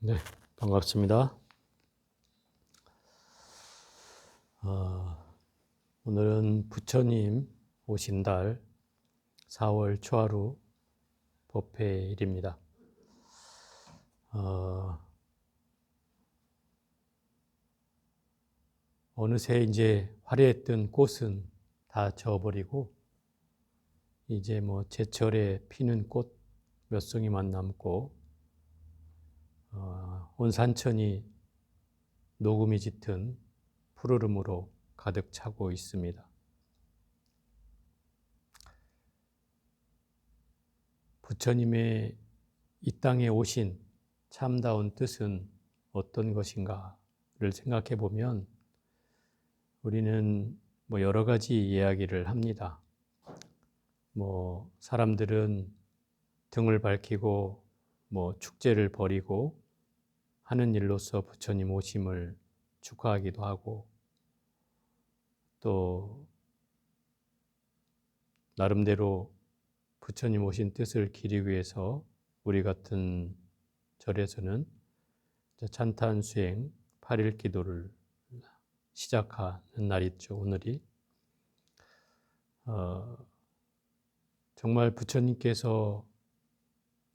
네, 반갑습니다. 오늘은 부처님 오신 달 4월 초하루 법회일입니다. 어느새 이제 화려했던 꽃은 다 져버리고 이제 제철에 피는 꽃 몇 송이만 남고 온 산천이 녹음이 짙은 푸르름으로 가득 차고 있습니다. 부처님의 이 땅에 오신 참다운 뜻은 어떤 것인가를 생각해 보면 우리는 여러 가지 이야기를 합니다. 사람들은 등을 밝히고 축제를 벌이고 하는 일로서 부처님 오심을 축하하기도 하고, 또 나름대로 부처님 오신 뜻을 기리기 위해서 우리 같은 절에서는 찬탄 수행 8일 기도를 시작하는 날이죠. 오늘이 정말 부처님께서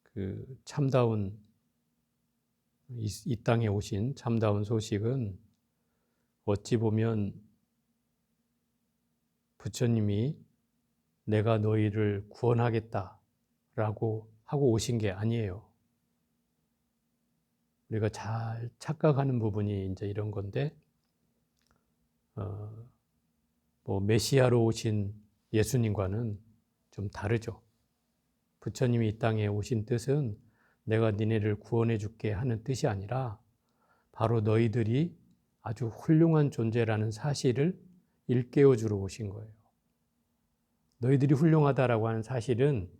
그 참다운 이 땅에 오신 참다운 소식은 어찌 보면 부처님이 내가 너희를 구원하겠다라고 하고 오신 게 아니에요. 우리가 잘 착각하는 부분이 이제 이런 건데, 메시아로 오신 예수님과는 좀 다르죠. 부처님이 이 땅에 오신 뜻은 내가 니네를 구원해 줄게 하는 뜻이 아니라 바로 너희들이 아주 훌륭한 존재라는 사실을 일깨워 주러 오신 거예요. 너희들이 훌륭하다라고 하는 사실은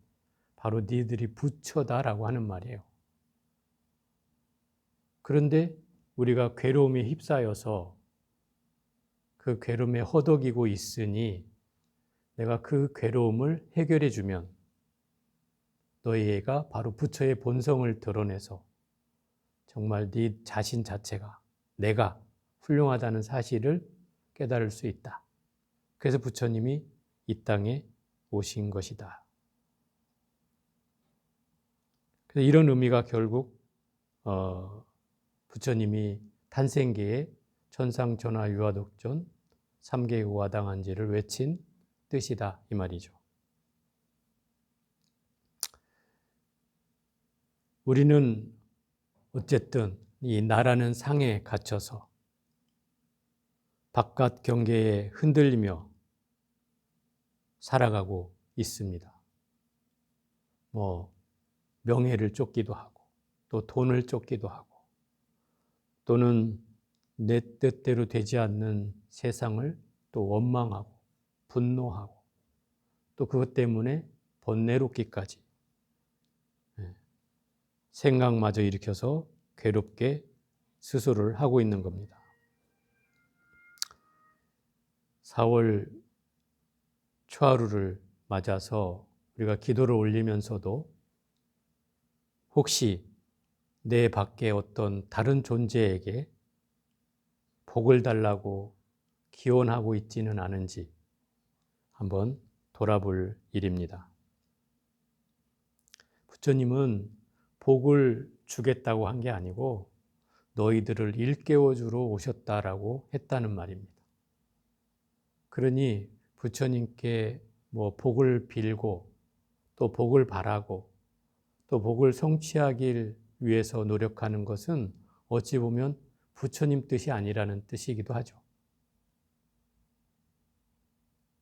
바로 너희들이 부처다라고 하는 말이에요. 그런데 우리가 괴로움에 휩싸여서 그 괴로움에 허덕이고 있으니 내가 그 괴로움을 해결해 주면 너희가 바로 부처의 본성을 드러내서 정말 네 자신 자체가 내가 훌륭하다는 사실을 깨달을 수 있다. 그래서 부처님이 이 땅에 오신 것이다. 그래서 이런 의미가 결국 부처님이 탄생기에 천상천하 유화독존 3계 우화당한지를 외친 뜻이다 이 말이죠. 우리는 어쨌든 이 나라는 상에 갇혀서 바깥 경계에 흔들리며 살아가고 있습니다. 명예를 쫓기도 하고 또 돈을 쫓기도 하고 또는 내 뜻대로 되지 않는 세상을 또 원망하고 분노하고 또 그것 때문에 번뇌롭기까지 생각마저 일으켜서 괴롭게 스스로를 하고 있는 겁니다. 4월 초하루를 맞아서 우리가 기도를 올리면서도 혹시 내 밖에 어떤 다른 존재에게 복을 달라고 기원하고 있지는 않은지 한번 돌아볼 일입니다. 부처님은 복을 주겠다고 한 게 아니고 너희들을 일깨워 주러 오셨다라고 했다는 말입니다. 그러니 부처님께 복을 빌고 또 복을 바라고 또 복을 성취하길 위해서 노력하는 것은 어찌 보면 부처님 뜻이 아니라는 뜻이기도 하죠.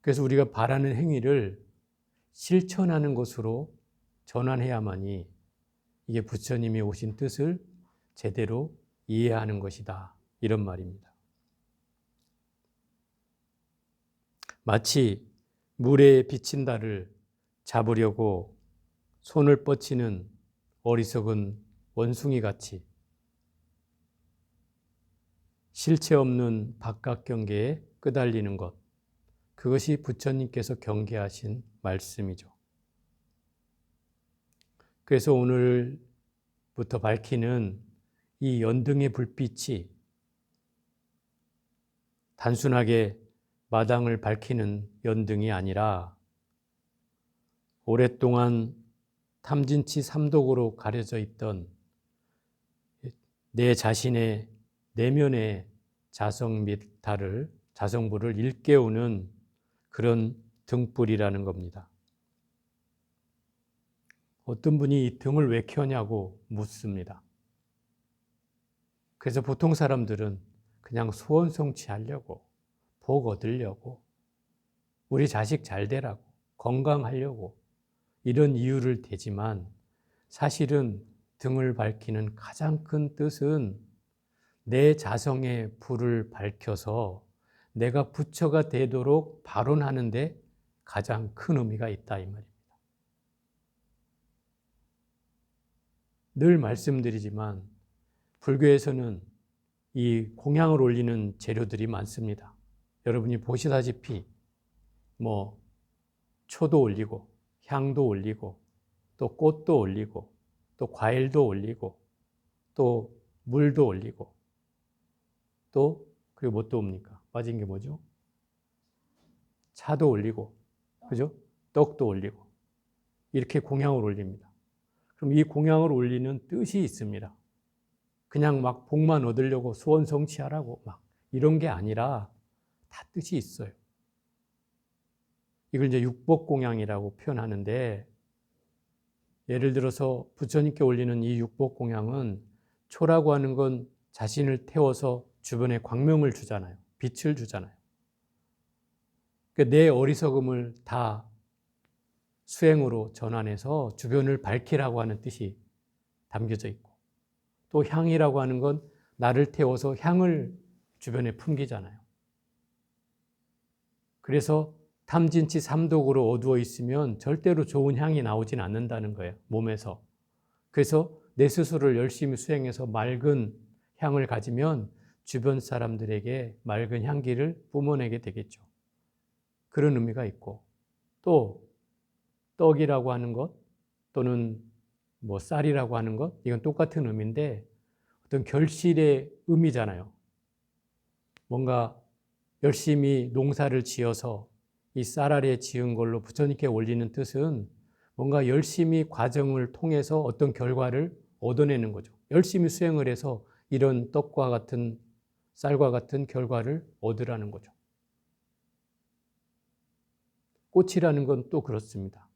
그래서 우리가 바라는 행위를 실천하는 것으로 전환해야만이 이게 부처님이 오신 뜻을 제대로 이해하는 것이다. 이런 말입니다. 마치 물에 비친 달을 잡으려고 손을 뻗치는 어리석은 원숭이 같이 실체 없는 바깥 경계에 끄달리는 것, 그것이 부처님께서 경계하신 말씀이죠. 그래서 오늘부터 밝히는 이 연등의 불빛이 단순하게 마당을 밝히는 연등이 아니라 오랫동안 탐진치 삼독으로 가려져 있던 내 자신의 내면의 자성 및 자성부를 일깨우는 그런 등불이라는 겁니다. 어떤 분이 이 등을 왜 켜냐고 묻습니다. 그래서 보통 사람들은 그냥 소원 성취하려고, 복 얻으려고, 우리 자식 잘 되라고, 건강하려고 이런 이유를 대지만 사실은 등을 밝히는 가장 큰 뜻은 내 자성의 불을 밝혀서 내가 부처가 되도록 발원하는 데 가장 큰 의미가 있다 이 말입니다. 늘 말씀드리지만 불교에서는 이 공양을 올리는 재료들이 많습니다. 여러분이 보시다시피 초도 올리고 향도 올리고 또 꽃도 올리고 또 과일도 올리고 또 물도 올리고 또 그리고 뭐 또 옵니까? 빠진 게 뭐죠? 차도 올리고 그죠? 떡도 올리고 이렇게 공양을 올립니다. 그럼 이 공양을 올리는 뜻이 있습니다. 그냥 막 복만 얻으려고 소원 성취하라고 막 이런 게 아니라 다 뜻이 있어요. 이걸 이제 육복공양이라고 표현하는데 예를 들어서 부처님께 올리는 이 육복공양은 초라고 하는 건 자신을 태워서 주변에 광명을 주잖아요. 빛을 주잖아요. 그러니까 내 어리석음을 다 수행으로 전환해서 주변을 밝히라고 하는 뜻이 담겨져 있고 또 향이라고 하는 건 나를 태워서 향을 주변에 풍기잖아요. 그래서 탐진치 삼독으로 어두워 있으면 절대로 좋은 향이 나오진 않는다는 거예요. 몸에서. 그래서 내 스스로를 열심히 수행해서 맑은 향을 가지면 주변 사람들에게 맑은 향기를 뿜어내게 되겠죠. 그런 의미가 있고 또 떡이라고 하는 것 또는 쌀이라고 하는 것 이건 똑같은 의미인데 어떤 결실의 의미잖아요. 뭔가 열심히 농사를 지어서 이 쌀 아래에 지은 걸로 부처님께 올리는 뜻은 뭔가 열심히 과정을 통해서 어떤 결과를 얻어내는 거죠. 열심히 수행을 해서 이런 떡과 같은 쌀과 같은 결과를 얻으라는 거죠. 꽃이라는 건 또 그렇습니다.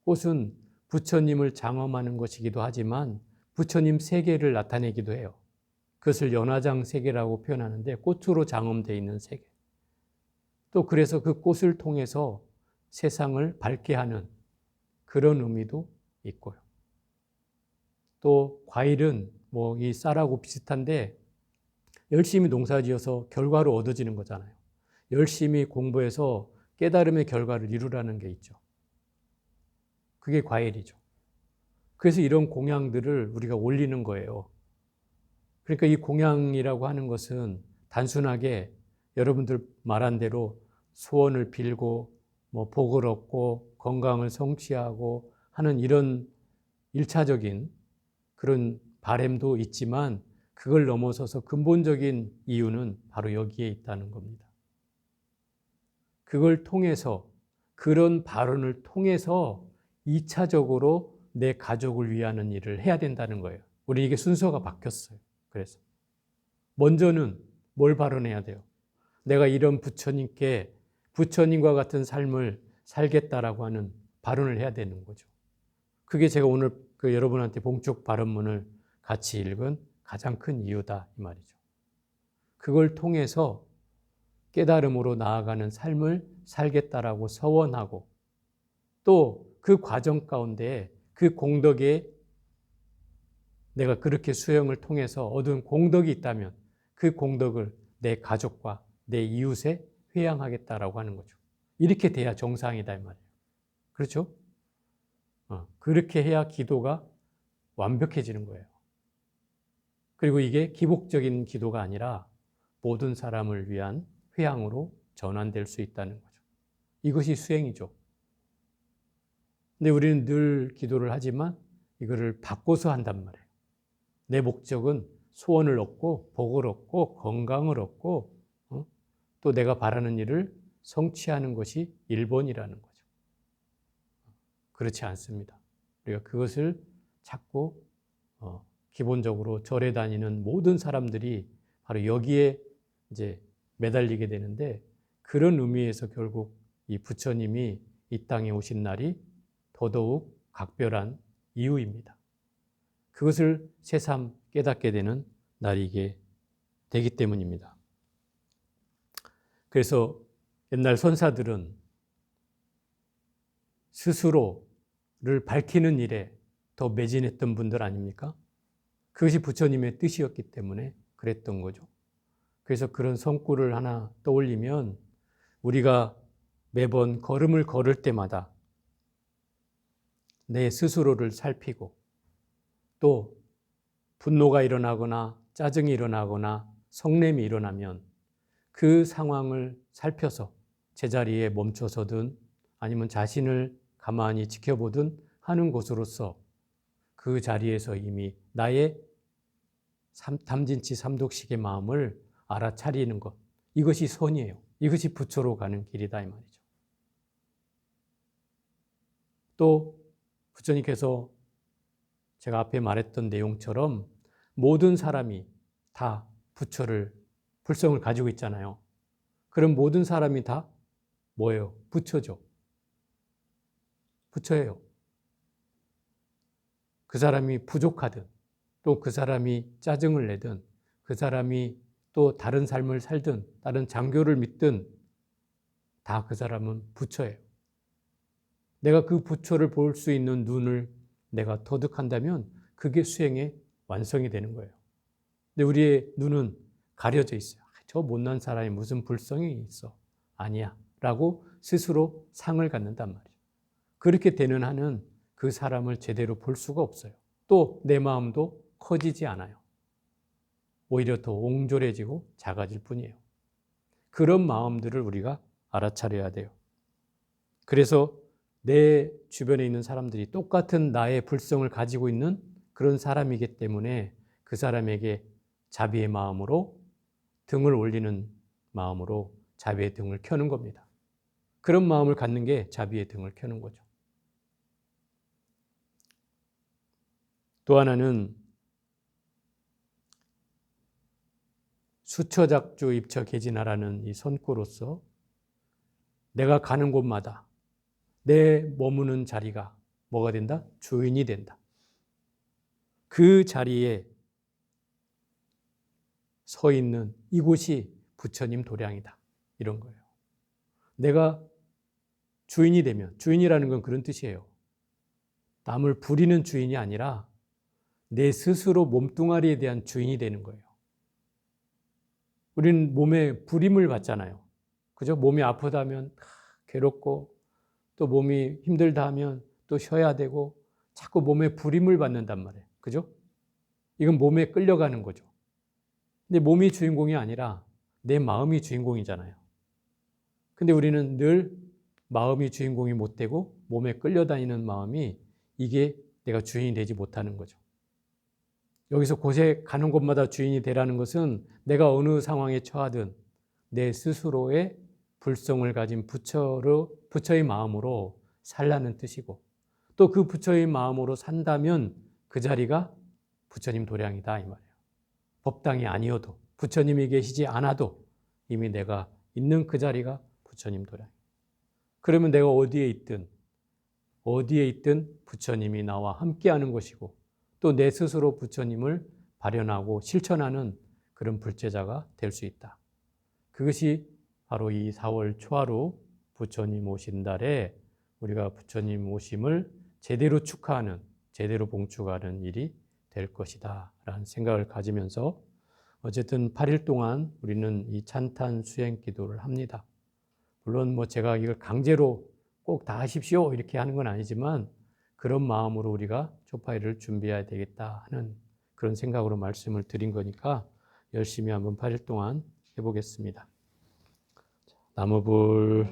꽃은 부처님을 장엄하는 것이기도 하지만 부처님 세계를 나타내기도 해요. 그것을 연화장 세계라고 표현하는데 꽃으로 장엄되어 있는 세계. 또 그래서 그 꽃을 통해서 세상을 밝게 하는 그런 의미도 있고요. 또 과일은 이 쌀하고 비슷한데 열심히 농사지어서 결과로 얻어지는 거잖아요. 열심히 공부해서 깨달음의 결과를 이루라는 게 있죠. 그게 과일이죠. 그래서 이런 공양들을 우리가 올리는 거예요. 그러니까 이 공양이라고 하는 것은 단순하게 여러분들 말한 대로 소원을 빌고 복을 얻고 건강을 성취하고 하는 이런 일차적인 그런 바램도 있지만 그걸 넘어서서 근본적인 이유는 바로 여기에 있다는 겁니다. 그걸 통해서 그런 발언을 통해서 2차적으로 내 가족을 위하는 일을 해야 된다는 거예요. 우리 이게 순서가 바뀌었어요. 그래서 먼저는 뭘 발언해야 돼요? 내가 이런 부처님과 같은 삶을 살겠다라고 하는 발언을 해야 되는 거죠. 그게 제가 오늘 여러분한테 봉축 발언문을 같이 읽은 가장 큰 이유다 이 말이죠. 그걸 통해서 깨달음으로 나아가는 삶을 살겠다라고 서원하고 또 그 과정 가운데 그 공덕에 내가 그렇게 수행을 통해서 얻은 공덕이 있다면 그 공덕을 내 가족과 내 이웃에 회양하겠다라고 하는 거죠. 이렇게 돼야 정상이다 이 말이에요. 그렇죠? 그렇게 해야 기도가 완벽해지는 거예요. 그리고 이게 기복적인 기도가 아니라 모든 사람을 위한 회양으로 전환될 수 있다는 거죠. 이것이 수행이죠. 근데 우리는 늘 기도를 하지만 이거를 바꿔서 한단 말이에요. 내 목적은 소원을 얻고 복을 얻고 건강을 얻고 또 내가 바라는 일을 성취하는 것이 1번이라는 거죠. 그렇지 않습니다. 우리가 그것을 찾고 기본적으로 절에 다니는 모든 사람들이 바로 여기에 이제 매달리게 되는데, 그런 의미에서 결국 이 부처님이 이 땅에 오신 날이 더더욱 각별한 이유입니다. 그것을 새삼 깨닫게 되는 날이게 되기 때문입니다. 그래서 옛날 선사들은 스스로를 밝히는 일에 더 매진했던 분들 아닙니까? 그것이 부처님의 뜻이었기 때문에 그랬던 거죠. 그래서 그런 성구를 하나 떠올리면 우리가 매번 걸음을 걸을 때마다 내 스스로를 살피고, 또 분노가 일어나거나 짜증이 일어나거나 성냄이 일어나면 그 상황을 살펴서 제자리에 멈춰서든 아니면 자신을 가만히 지켜보든 하는 것으로서 그 자리에서 이미 나의 탐진치 삼독식의 마음을 알아차리는 것, 이것이 선이에요. 이것이 부처로 가는 길이다 이 말이죠. 또 부처님께서 제가 앞에 말했던 내용처럼 모든 사람이 다 부처를, 불성을 가지고 있잖아요. 그럼 모든 사람이 다 뭐예요? 부처죠. 부처예요. 그 사람이 부족하든, 또 그 사람이 짜증을 내든, 그 사람이 또 다른 삶을 살든, 다른 장교를 믿든 다 그 사람은 부처예요. 내가 그 부처를 볼 수 있는 눈을 내가 터득한다면 그게 수행의 완성이 되는 거예요. 근데 우리의 눈은 가려져 있어요. 저 못난 사람이 무슨 불성이 있어. 아니야. 라고 스스로 상을 갖는단 말이에요. 그렇게 되는 한은 그 사람을 제대로 볼 수가 없어요. 또 내 마음도 커지지 않아요. 오히려 더 옹졸해지고 작아질 뿐이에요. 그런 마음들을 우리가 알아차려야 돼요. 그래서 내 주변에 있는 사람들이 똑같은 나의 불성을 가지고 있는 그런 사람이기 때문에 그 사람에게 자비의 마음으로, 등을 올리는 마음으로 자비의 등을 켜는 겁니다. 그런 마음을 갖는 게 자비의 등을 켜는 거죠. 또 하나는 수처작주 입처개진하라는 이 선구로서 내가 가는 곳마다 내 머무는 자리가 뭐가 된다? 주인이 된다. 그 자리에 서 있는 이곳이 부처님 도량이다. 이런 거예요. 내가 주인이 되면, 주인이라는 건 그런 뜻이에요. 남을 부리는 주인이 아니라 내 스스로 몸뚱아리에 대한 주인이 되는 거예요. 우리는 몸에 부림을 받잖아요. 그죠? 몸이 아프다 하면 괴롭고, 또 몸이 힘들다 하면 또 쉬어야 되고, 자꾸 몸에 부림을 받는단 말이에요. 그죠? 이건 몸에 끌려가는 거죠. 근데 몸이 주인공이 아니라 내 마음이 주인공이잖아요. 근데 우리는 늘 마음이 주인공이 못 되고 몸에 끌려다니는 마음이, 이게 내가 주인이 되지 못하는 거죠. 여기서 곳에 가는 곳마다 주인이 되라는 것은 내가 어느 상황에 처하든 내 스스로의 불성을 가진 부처의 마음으로 살라는 뜻이고, 또 그 부처의 마음으로 산다면 그 자리가 부처님 도량이다 이 말이에요. 법당이 아니어도, 부처님이 계시지 않아도 이미 내가 있는 그 자리가 부처님 도량. 그러면 내가 어디에 있든 부처님이 나와 함께하는 것이고, 또 내 스스로 부처님을 발현하고 실천하는 그런 불제자가 될 수 있다. 그것이 바로 이 4월 초하루 부처님 오신 달에 우리가 부처님 오심을 제대로 축하하는, 제대로 봉축하는 일이 될 것이다 라는 생각을 가지면서, 어쨌든 8일 동안 우리는 이 찬탄 수행 기도를 합니다. 물론 제가 이걸 강제로 꼭 다 하십시오 이렇게 하는 건 아니지만, 그런 마음으로 우리가 초파일을 준비해야 되겠다 하는 그런 생각으로 말씀을 드린 거니까 열심히 한번 8일 동안 해보겠습니다. 나무불